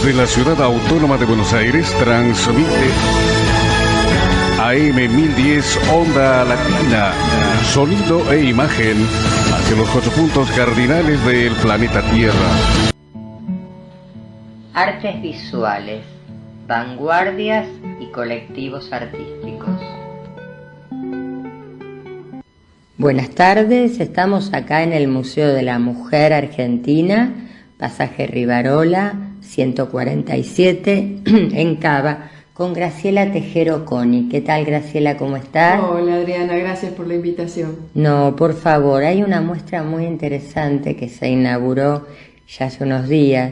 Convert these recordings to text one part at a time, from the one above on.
Desde la ciudad autónoma de Buenos Aires transmite AM 1010 Onda Latina, sonido e imagen hacia los 8 puntos cardinales del planeta Tierra. Artes visuales, vanguardias y colectivos artísticos. Buenas tardes, estamos acá en el Museo de la Mujer Argentina, Pasaje Rivarola, 147, en Cava, con Graciela Tejero Coni. ¿Qué tal, Graciela? ¿Cómo estás? Hola, Adriana, gracias por la invitación. No, por favor, hay una muestra muy interesante que se inauguró ya hace unos días.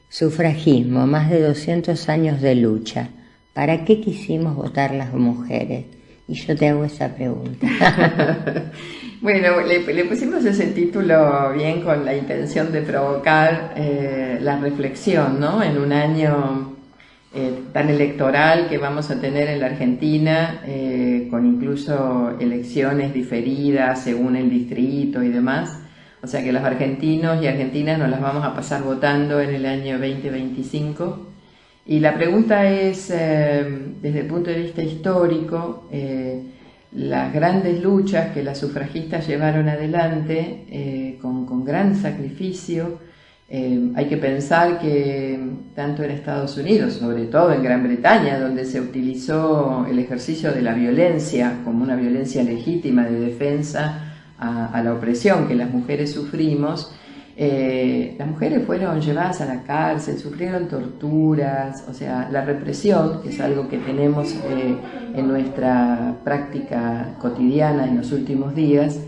Sufragismo, más de 200 años de lucha. ¿Para qué quisimos votar las mujeres? Y yo te hago esa pregunta. Bueno, le pusimos ese título bien con la intención de provocar la reflexión, ¿no? En un año tan electoral que vamos a tener en la Argentina, con incluso elecciones diferidas según el distrito y demás. O sea que los argentinos y argentinas nos las vamos a pasar votando en el año 2025. Y la pregunta es, desde el punto de vista histórico, las grandes luchas que las sufragistas llevaron adelante con gran sacrificio. Hay que pensar que tanto en Estados Unidos, sobre todo en Gran Bretaña, donde se utilizó el ejercicio de la violencia como una violencia legítima de defensa a la opresión que las mujeres sufrimos, las mujeres fueron llevadas a la cárcel, sufrieron torturas, o sea, la represión, que es algo que tenemos en nuestra práctica cotidiana en los últimos días,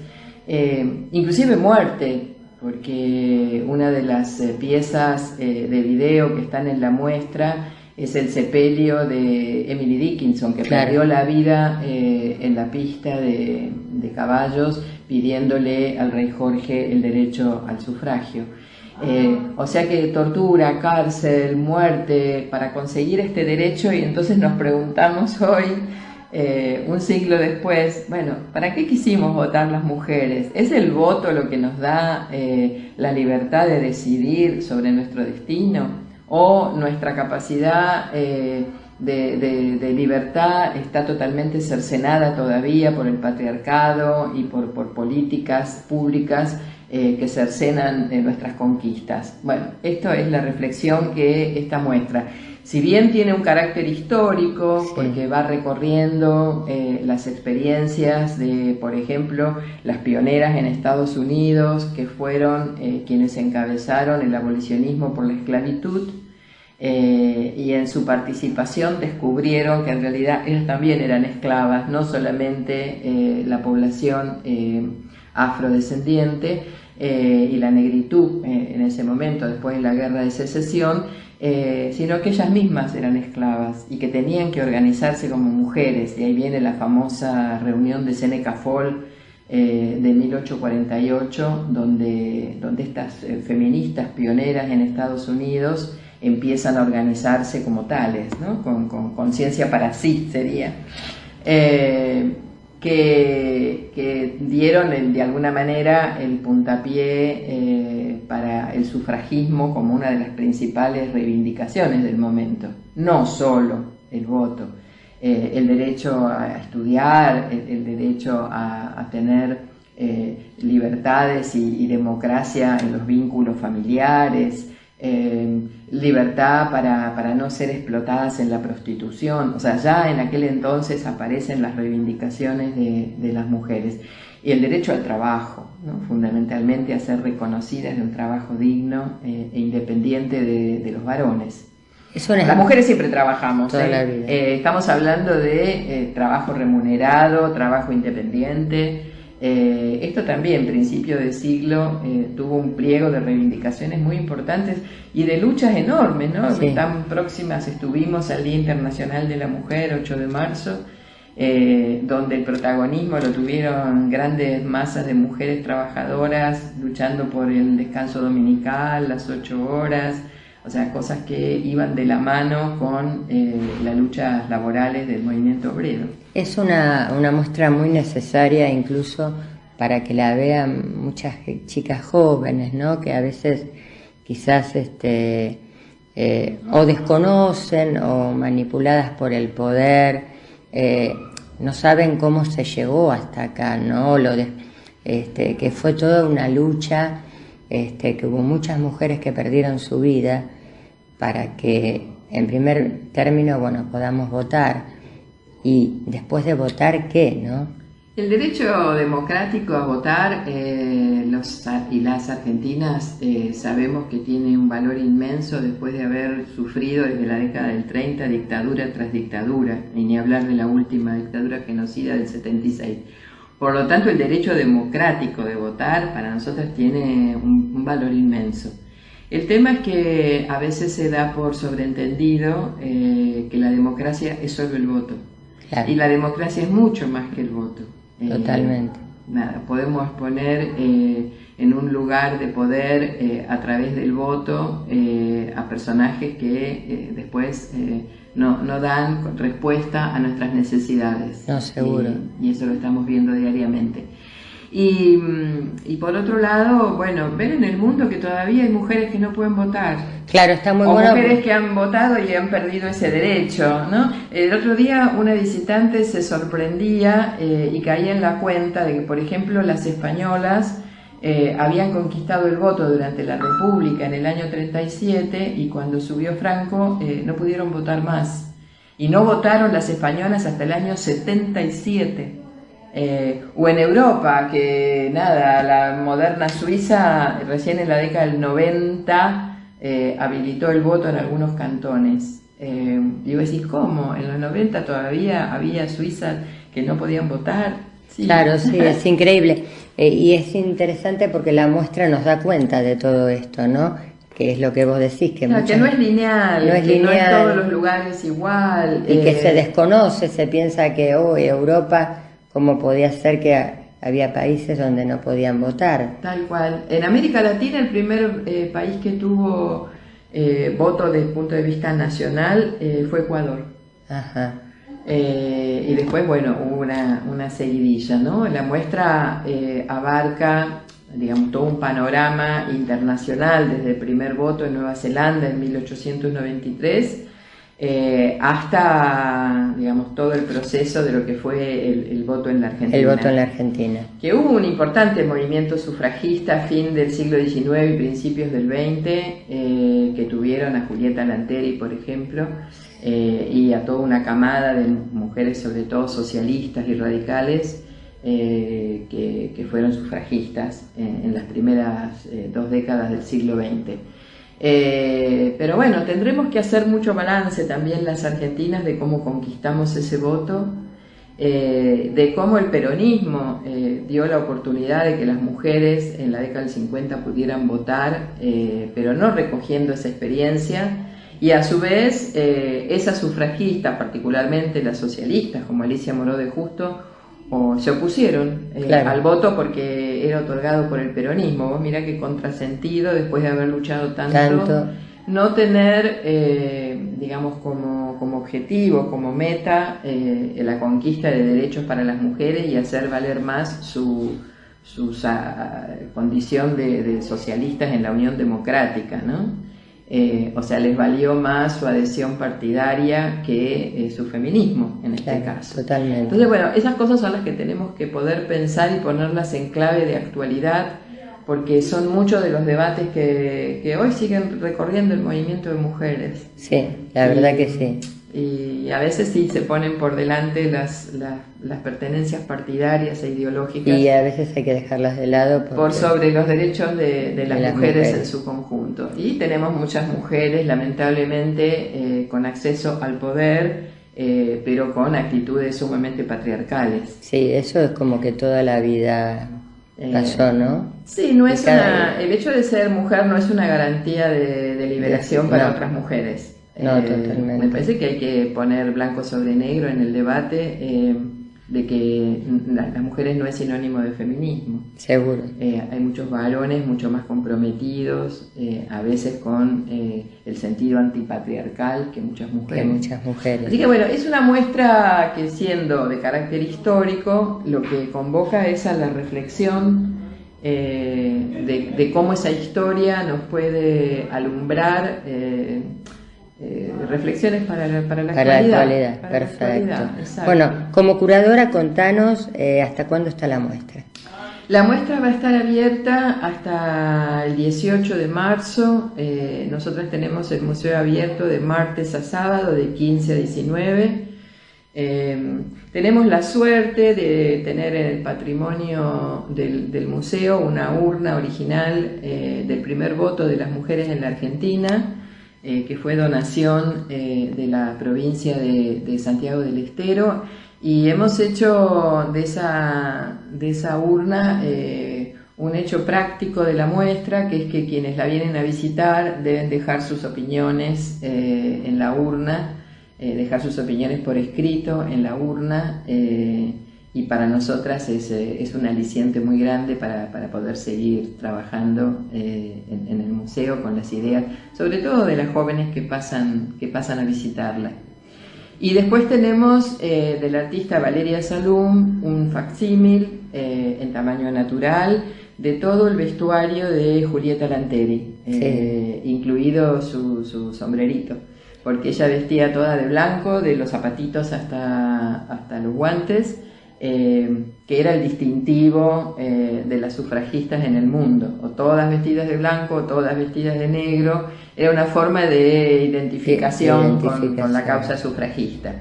inclusive muerte, porque una de las piezas de video que están en la muestra es el sepelio de Emily Dickinson, que perdió la vida en la pista de caballos, pidiéndole al rey Jorge el derecho al sufragio. O sea que tortura, cárcel, muerte para conseguir este derecho, y entonces nos preguntamos hoy, un siglo después, bueno, ¿para qué quisimos votar las mujeres? ¿Es el voto lo que nos da la libertad de decidir sobre nuestro destino? ¿O nuestra capacidad de libertad está totalmente cercenada todavía por el patriarcado y por políticas públicas que cercenan nuestras conquistas? Bueno, esto es la reflexión que esta muestra, si bien tiene un carácter histórico, porque va recorriendo las experiencias de, por ejemplo, las pioneras en Estados Unidos, que fueron quienes encabezaron el abolicionismo por la esclavitud, y en su participación descubrieron que en realidad ellas también eran esclavas, no solamente la población afrodescendiente y la negritud en ese momento, después de la guerra de secesión, sino que ellas mismas eran esclavas y que tenían que organizarse como mujeres. Y ahí viene la famosa reunión de Seneca Fall de 1848, donde estas feministas pioneras en Estados Unidos empiezan a organizarse como tales, ¿no? Con conciencia para sí sería, que dieron de alguna manera el puntapié para el sufragismo como una de las principales reivindicaciones del momento. No solo el voto, el derecho a estudiar, el derecho a tener libertades y democracia en los vínculos familiares, libertad para no ser explotadas en la prostitución. O sea, ya en aquel entonces aparecen las reivindicaciones de las mujeres. Y el derecho al trabajo, ¿no? Fundamentalmente a ser reconocidas de un trabajo digno e independiente de los varones. Las mujeres siempre trabajamos, toda la vida. Estamos hablando de trabajo remunerado, trabajo independiente. Esto también, principio de siglo, tuvo un pliego de reivindicaciones muy importantes y de luchas enormes, ¿no? Sí. Tan próximas estuvimos al Día Internacional de la Mujer, 8 de marzo, donde el protagonismo lo tuvieron grandes masas de mujeres trabajadoras luchando por el descanso dominical, las 8 horas, o sea, cosas que iban de la mano con las luchas laborales del movimiento obrero. Es una muestra muy necesaria incluso para que la vean muchas chicas jóvenes, ¿no? Que a veces quizás o desconocen o manipuladas por el poder, no saben cómo se llegó hasta acá, ¿no? Que fue toda una lucha, que hubo muchas mujeres que perdieron su vida para que, en primer término, bueno, podamos votar, y después de votar, ¿qué, no? El derecho democrático a votar, los y las argentinas sabemos que tiene un valor inmenso después de haber sufrido desde la década del 30 dictadura tras dictadura, y ni hablar de la última dictadura genocida del 76. Por lo tanto, el derecho democrático de votar para nosotras tiene un valor inmenso. El tema es que a veces se da por sobreentendido que la democracia es solo el voto. Claro. Y la democracia es mucho más que el voto. Totalmente. Nada, podemos poner en un lugar de poder a través del voto a personajes que después no dan respuesta a nuestras necesidades. No, seguro. Y eso lo estamos viendo diariamente. Y por otro lado, bueno, ven en el mundo que todavía hay mujeres que no pueden votar. Claro, está muy o bueno. Mujeres que han votado y han perdido ese derecho, ¿no? El otro día una visitante se sorprendía y caía en la cuenta de que, por ejemplo, las españolas habían conquistado el voto durante la República en el año 37, y cuando subió Franco no pudieron votar más. Y no votaron las españolas hasta el año 77. O en Europa, que nada, la moderna Suiza recién en la década del 90 habilitó el voto en algunos cantones. Y vos decís, ¿cómo? En los 90 todavía había suizas que no podían votar. Sí. Claro, sí, es increíble. Y es interesante porque la muestra nos da cuenta de todo esto, ¿no? Que es lo que vos decís, que, claro, que no es lineal, no en todos los lugares igual. Y que se desconoce, se piensa que Europa, ¿cómo podía ser que había países donde no podían votar? Tal cual. En América Latina el primer país que tuvo voto desde el punto de vista nacional fue Ecuador. Ajá. Y después, bueno, hubo una seguidilla, ¿no? La muestra abarca, digamos, todo un panorama internacional, desde el primer voto en Nueva Zelanda en 1893 hasta, digamos, todo el proceso de lo que fue el voto en la Argentina. El voto en la Argentina. Que hubo un importante movimiento sufragista a fin del siglo XIX y principios del XX, que tuvieron a Julieta Lanteri, por ejemplo, y a toda una camada de mujeres, sobre todo socialistas y radicales, que fueron sufragistas en las primeras 2 décadas del siglo XX. Pero bueno, tendremos que hacer mucho balance también las argentinas de cómo conquistamos ese voto, de cómo el peronismo dio la oportunidad de que las mujeres en la década del 50 pudieran votar, pero no recogiendo esa experiencia, y a su vez esas sufragistas, particularmente las socialistas como Alicia Moró de Justo, se opusieron claro. al voto porque era otorgado por el peronismo. Vos mirá qué contrasentido, después de haber luchado tanto. No tener, digamos, como objetivo, como meta, la conquista de derechos para las mujeres y hacer valer más su condición de socialistas en la Unión Democrática, ¿no? O sea, les valió más su adhesión partidaria que su feminismo, en este caso. Totalmente. Entonces, bueno, esas cosas son las que tenemos que poder pensar y ponerlas en clave de actualidad, porque son muchos de los debates que hoy siguen recorriendo el movimiento de mujeres. Sí, la verdad que sí. Y a veces sí se ponen por delante las pertenencias partidarias e ideológicas. Y a veces hay que dejarlas de lado. Por sobre los derechos de las mujeres en su conjunto. Y tenemos muchas mujeres, lamentablemente, con acceso al poder, pero con actitudes sumamente patriarcales. Sí, eso es como que toda la vida pasó, ¿no? Sí, no es el hecho de ser mujer no es una garantía de liberación para otras mujeres. No, totalmente. Me parece que hay que poner blanco sobre negro en el debate de que las mujeres no es sinónimo de feminismo. Seguro. Hay muchos varones mucho más comprometidos, a veces con el sentido antipatriarcal que muchas mujeres. Así que bueno, es una muestra que, siendo de carácter histórico, lo que convoca es a la reflexión de cómo esa historia nos puede alumbrar reflexiones para la Para la actualidad. actualidad, Para la perfecto. actualidad, exacto. Bueno, como curadora, contanos hasta cuándo está la muestra. La muestra va a estar abierta hasta el 18 de marzo. Nosotros tenemos el museo abierto de martes a sábado, de 15 a 19. Tenemos la suerte de tener en el patrimonio del museo una urna original del primer voto de las mujeres en la Argentina, que fue donación de la provincia de Santiago del Estero, y hemos hecho de esa urna un hecho práctico de la muestra, que es que quienes la vienen a visitar deben dejar sus opiniones en la urna, dejar sus opiniones por escrito en la urna, y para nosotras es un aliciente muy grande para poder seguir trabajando en el museo con las ideas, sobre todo de las jóvenes que pasan a visitarla. Y después tenemos del artista Valeria Salum un facsímil en tamaño natural de todo el vestuario de Julieta Lanteri, Sí. incluido su sombrerito, porque ella vestía toda de blanco, de los zapatitos hasta los guantes, que era el distintivo de las sufragistas en el mundo, o todas vestidas de blanco o todas vestidas de negro. Era una forma de identificación con la causa sufragista.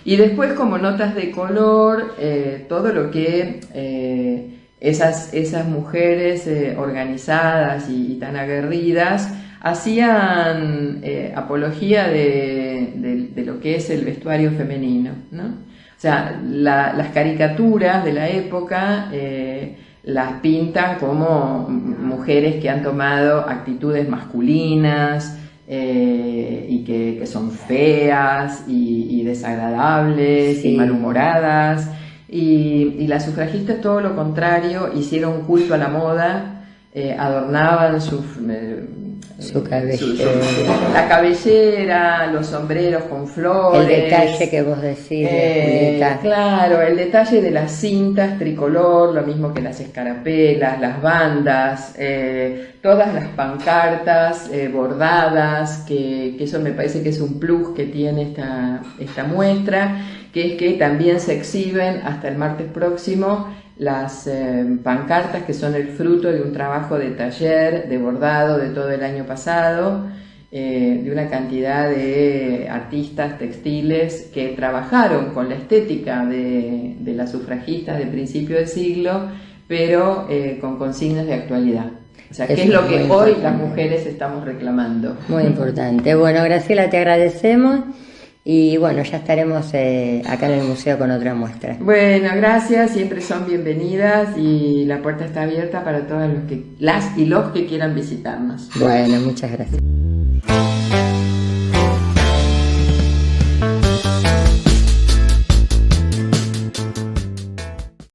Y después, como notas de color, todo lo que esas mujeres organizadas y tan aguerridas hacían apología de lo que es el vestuario femenino, ¿no? O sea, las caricaturas de la época las pintan como mujeres que han tomado actitudes masculinas y que son feas y desagradables, sí, y malhumoradas. Y las sufragistas, todo lo contrario, hicieron culto a la moda, adornaban la cabellera, los sombreros con flores. El detalle que vos decís, Julieta. Claro, el detalle de las cintas tricolor, lo mismo que las escarapelas, las bandas, todas las pancartas bordadas, que eso me parece que es un plus que tiene esta muestra, que es que también se exhiben hasta el martes próximo las pancartas, que son el fruto de un trabajo de taller, de bordado de todo el año pasado, de una cantidad de artistas textiles que trabajaron con la estética de las sufragistas de principio del siglo, pero con consignas de actualidad. O sea, ¿qué es lo que hoy las mujeres estamos reclamando? Muy importante. Bueno, Graciela, te agradecemos. Y bueno, ya estaremos acá en el museo con otra muestra. Bueno, gracias, siempre son bienvenidas y la puerta está abierta para todas las y los que quieran visitarnos. Bueno, muchas gracias.